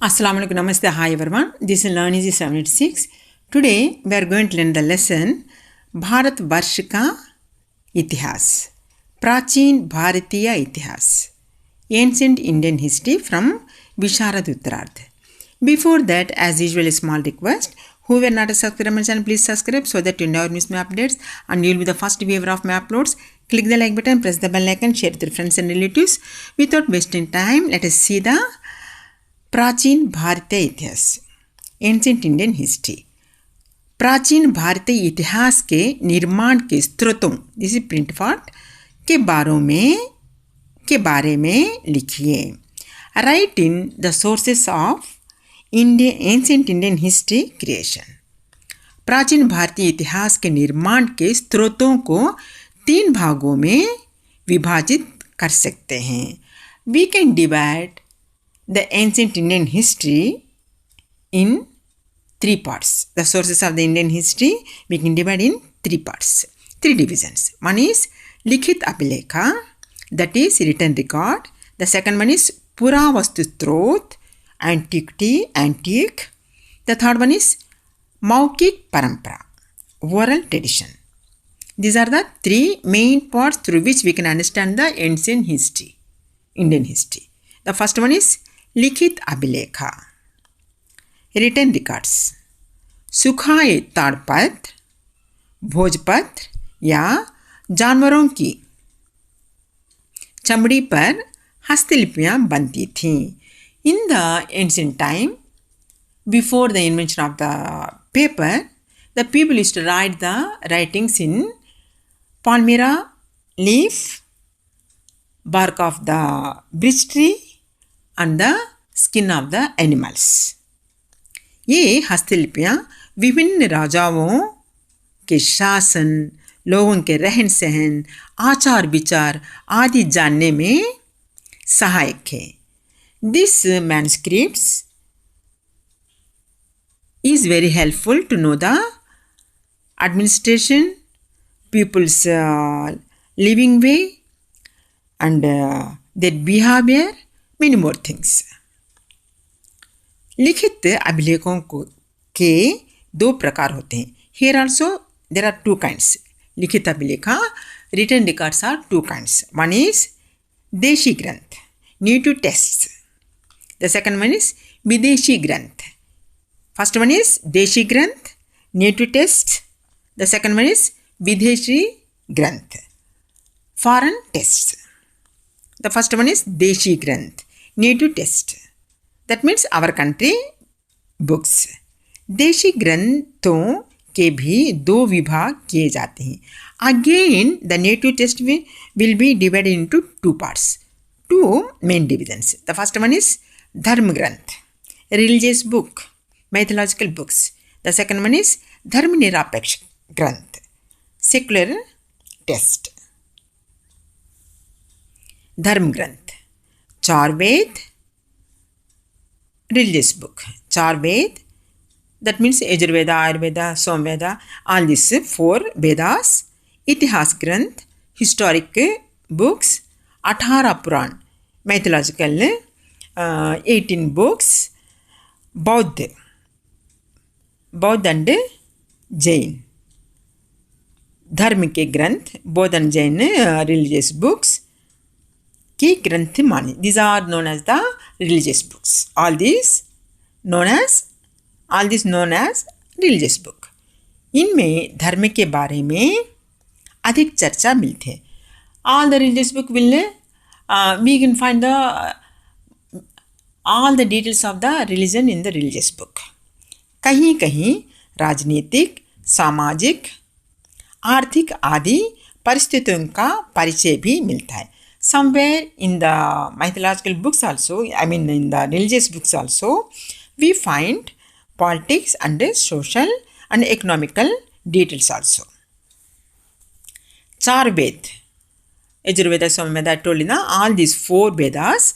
Assalamu alaikum, namaste, hi everyone. This is Learn Easy 786. Today we are going to learn the lesson Bharat Varsh ka Itihas, Prachin Bharatiya Itihas, Ancient Indian History from Visharad Uttararth. Before that, as usual, a small request. Whoever are not a subscriber my channel, please subscribe so that you never miss my updates and you will be the first viewer of my uploads. Click the like button, press the bell icon, share with your friends and relatives. Without wasting time, let us see the प्राचीन भारतीय इतिहास ancient Indian history. प्राचीन भारतीय इतिहास के निर्माण के स्रोतों दिस इज प्रिंट पार्ट के बारे में लिखिए। Right in the sources of ancient Indian history creation. प्राचीन भारतीय इतिहास के निर्माण के स्रोतों को 3 भागों में विभाजित कर सकते हैं। We can divide the ancient Indian history in 3 parts. The sources of the Indian history we can divide in 3 parts, 3 divisions. One is Likhit Abhilekha, that is written record. The second one is Puravastu Strot, antiquity, antique. The third one is Maukik Parampara, oral tradition. These are the 3 main parts through which we can understand the ancient history, Indian history. The first one is लिखित अभिलेखा, written records. सुखाए ताड़पत्र, भोजपत्र या जानवरों की चमड़ी पर हस्तलिपियां बनती थीं। In the ancient time, before the invention of the paper, the people used to write the writings in palmyra leaf, bark of the birch tree and the skin of the animals. ये हस्तलिपियाँ विभिन्न राजाओं के शासन, लोगों के रहन सहन, आचार विचार आदि जानने में सहायक है। This manuscripts is very helpful to know the administration, people's living way and their behavior, many more things. लिखित अभिलेखों के 2 प्रकार होते हैं। Here also there are 2 kinds. लिखित अभिलेखा, written records are 2 kinds. One is देशी ग्रंथ, native texts. The second one is विदेशी ग्रंथ. First one is देशी ग्रंथ, native text. The second one is विदेशी ग्रंथ, foreign texts. The first one is देशी ग्रंथ, native text. That means our country books. देशी ग्रंथों के भी 2 विभाग किए जाते हैं। Again, the native text will be divided into 2 parts, 2 main divisions. The first one is धर्म ग्रंथ, religious book, mythological books. The second one is धर्म निरपेक्ष ग्रंथ, secular text. धर्म ग्रंथ, चार वेद, religious book. चार वेद, that means Yajurveda, Ayurveda, Somveda, all these 4 Vedas. इतिहास ग्रंथ, historic books. 18 पुराण, mythological, 18 books. बौद्ध and जैन, धर्म के ग्रंथ, बौद्ध and जैन religious books की ग्रंथ माने। These are known as the religious books. All these known as religious book. इनमें धर्म के बारे में अधिक चर्चा मिलती है। All the religious book will we can find all the details of the religion in the religious book. कहीं कहीं राजनीतिक, सामाजिक, आर्थिक आदि परिस्थितियों का परिचय भी मिलता है। Somewhere in the mythological books also, in the religious books also, we find politics and social and economical details also. चार वेद, यजुर्वेद, सोमवेद, I told you ना, all these 4 Vedas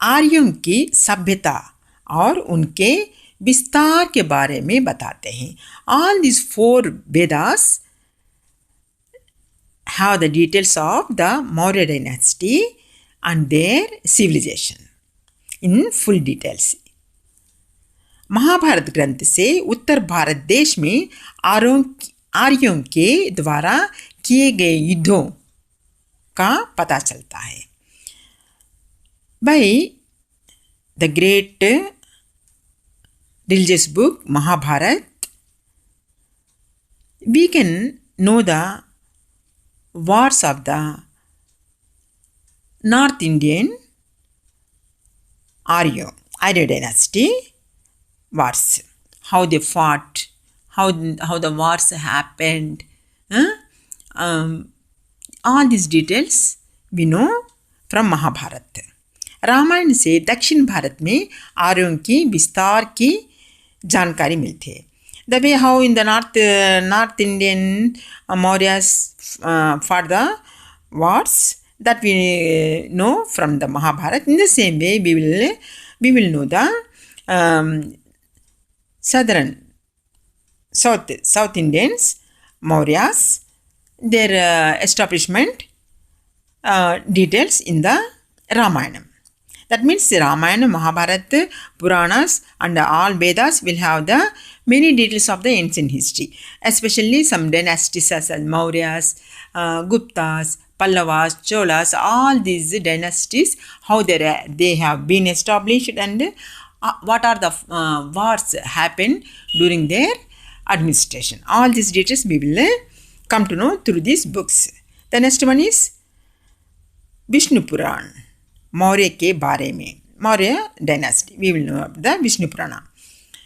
आर्यों की सभ्यता और उनके विस्तार के बारे में बताते हैं। All these 4 Vedas have the details of the Maurya dynasty and their civilization in full details. Mahabharat ग्रंथ से उत्तर भारत देश में आर्यों के द्वारा किए गए युद्धों का पता चलता है. By the great religious book Mahabharata, we can know the wars of the North Indian Arya dynasty wars, how they fought, how the wars happened. All these details we know from Mahabharata. Ramayan से दक्षिण भारत में आर्यों की विस्तार की जानकारी मिलती है. The way how in the North Indian Mauryas fought the wars, that we know from the Mahabharata. In the same way, we will know the South Indians Mauryas, their establishment details in the Ramayana. That means Ramayana, Mahabharata, Puranas and all Vedas will have the many details of the ancient history, especially some dynasties as Mauryas, Guptas, Pallavas, Cholas, all these dynasties, how they have been established and what are the wars happened during their administration. All these details we will come to know through these books. The next one is Vishnu Puran. Maurya के बारे में, Maurya dynasty, we will know the Vishnu Purana.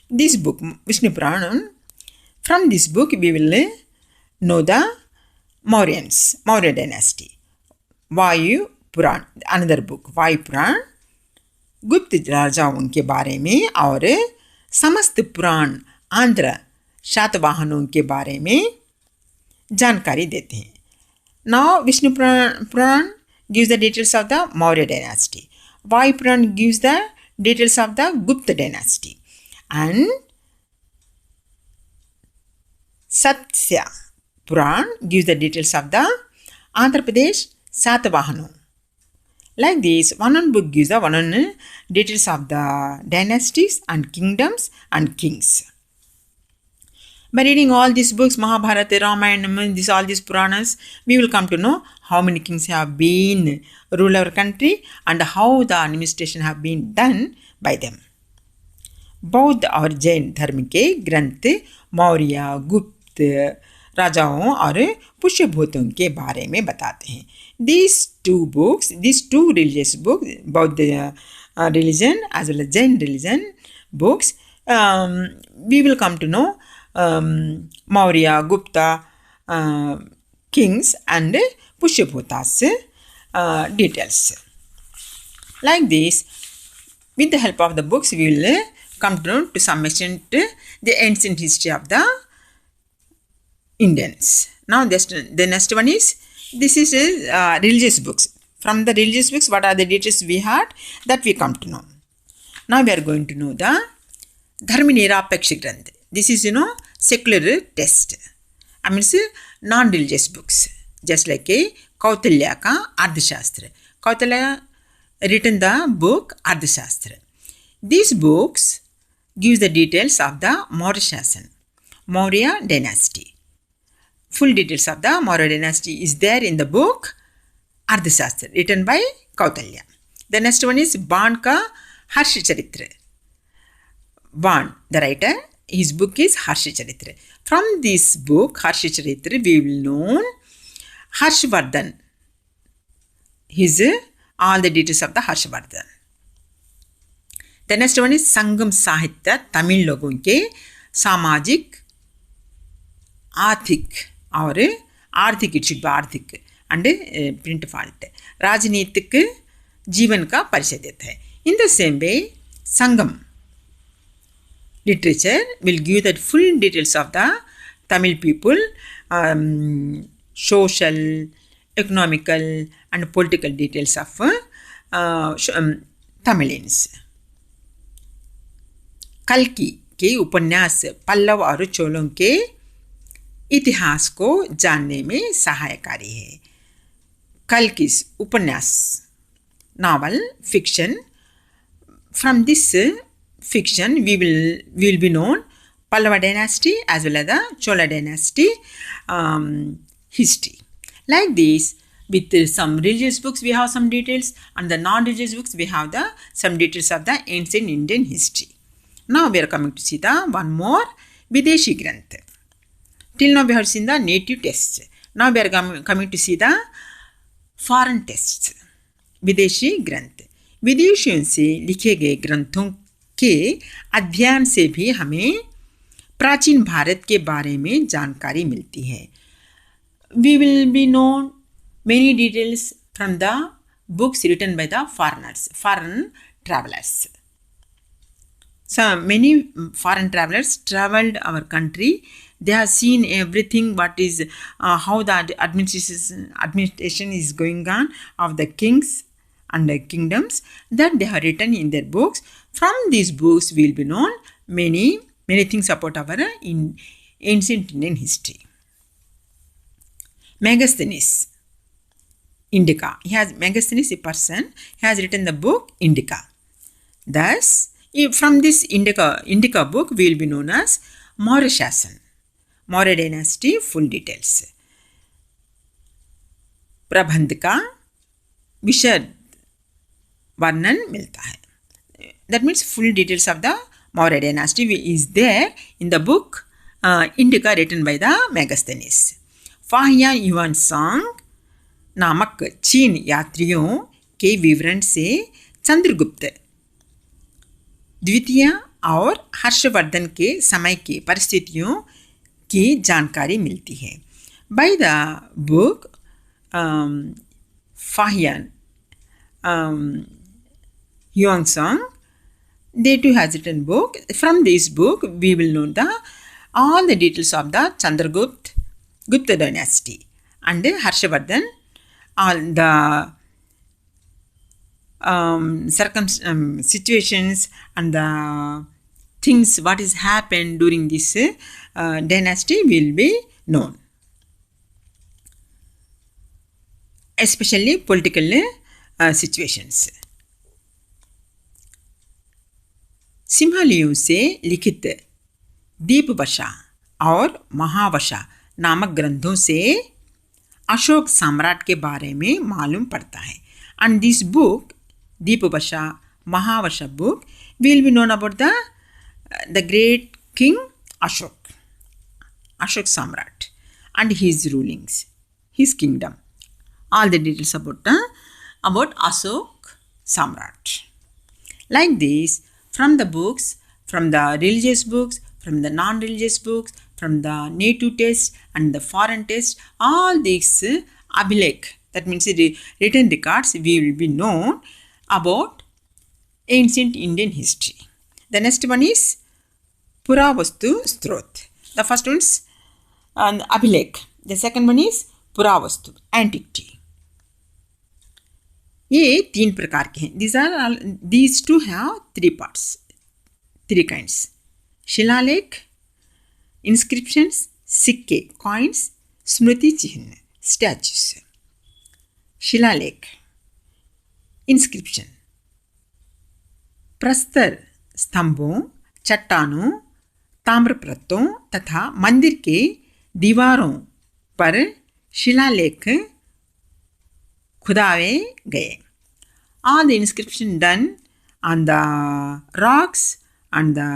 This book, Vishnu Purana, from this book we will know the Mauryans, Maurya dynasty. Vayu Puran, another book, Vayu Puran, गुप्त राजाओं के बारे में और समस्त पुराण आंध्र शातवाहनों के बारे में जानकारी देते हैं. Now Vishnu Puran gives the details of the Maurya dynasty. Vayu Puran gives the details of the Gupta dynasty. And Satya Puran gives the details of the Andhra Pradesh Satavahanu. Like this, one book gives the one details of the dynasties and kingdoms and kings. By reading all these books, Mahabharata, Ramayana, all these Puranas, we will come to know how many kings have been ruled our country and how the administration have been done by them. बौद्ध और जैन धर्म के ग्रंथ मौर्य, गुप्त राजाओं और पुष्यभूतों के बारे में बताते हैं. These two religious books, Buddha religion as well as Jain religion books, we will come to know Maurya, Gupta kings and Pushyabhutas details. Like this, with the help of the books, we will come to know to some extent the ancient history of the Indians. Now, the next one is, this is religious books. From the religious books, what are the details we had, that we come to know. Now, we are going to know the Dharminirapaksha Granth. This is, secular text. I mean, non-religious books. Just like Kautilya ka Ardhashastra. Kautilya written the book Ardhashastra. These books gives the details of the Maurya dynasty. Full details of the Maurya dynasty is there in the book Ardhashastra, written by Kautilya. The next one is Ban ka Harshacharitra. Ban, the writer, his book is Harshacharitra. From this book, Harshacharitra, we will know Harshvardhan. His all the details of the Harshvardhan. The next one is Sangam Sahitya, Tamil लोगों के सामाजिक, आर्थिक और आर्थिक इच्छुक आर्थिक and print fault राजनीतिक जीवन का परिचय देता है. In the same way, Sangam literature will give the full details of the Tamil people, social, economical and political details of Tamilians. कल्कि के उपन्यास पल्लव और चोलों के इतिहास को जानने में सहायकारी है. कल्कि's उपन्यास, novel, fiction. From this fiction, we will be known Pallava dynasty as well as the Chola dynasty history. Like this, with some religious books we have some details, and the non-religious books we have some details of the ancient Indian history. Now we are coming to see the one more Videshi Granth. Till now we have seen the native texts. Now we are coming to see the foreign texts. विदेशी ग्रंथ, विदेशियों से लिखे गए ग्रंथों के अध्ययन से भी हमें प्राचीन भारत के बारे में जानकारी मिलती है. We will be known many details from the books written by the foreign travelers. So many foreign travelers traveled our country. They have seen everything, what is how the administration is going on of the kings and the kingdoms, that they have written in their books. From these books we will be known many things about our ancient Indian history. Megasthenes, Indica. Megasthenes, a person, he has written the book Indica. Thus, from this Indica book, we will be known as Maurya Shasan, Maurya dynasty, full details. प्रबंध का विशद वर्णन मिलता है. That means full details of the Maurya dynasty is there in the book Indica written by the Megasthenes. Fahien युवानसांग नामक चीन यात्रियों के विवरण से चंद्रगुप्त द्वितीय और हर्षवर्धन के समय की परिस्थितियों की जानकारी मिलती है. By the book Fahien Xuanzang, they too has written book. From this book we will know all the details of the Gupta dynasty and Harshavardhan, all the situations and the things what is happened during this dynasty will be known, especially political situations. सिंहलियों से लिखित दीपवशा और महावशा नामक ग्रंथों से अशोक सम्राट के बारे में मालूम पड़ता है. And this book Dipavamsa Mahavamsa book will be known about the great king Ashoka samrat and his rulings, his kingdom, all the details about Ashok Samrat. Like this, from the books, from the religious books, from the non-religious books, from the native text and the foreign text, all these abhilekh, that means written records, we will be known about ancient Indian history. The next one is Puravastu Strot. The first one is abhilekh. The second one is Puravastu, antiquity. ये तीन प्रकार के हैं. These two have three parts, three kinds. शिलालेख, inscriptions, सिक्के, coins, स्मृति चिन्ह, statues. शिलालेख, inscription, प्रस्तर स्तंभों, चट्टानों, ताम्रपत्रों तथा मंदिर के दीवारों पर शिलालेख खुदाए गए. All the inscription done on the rocks and the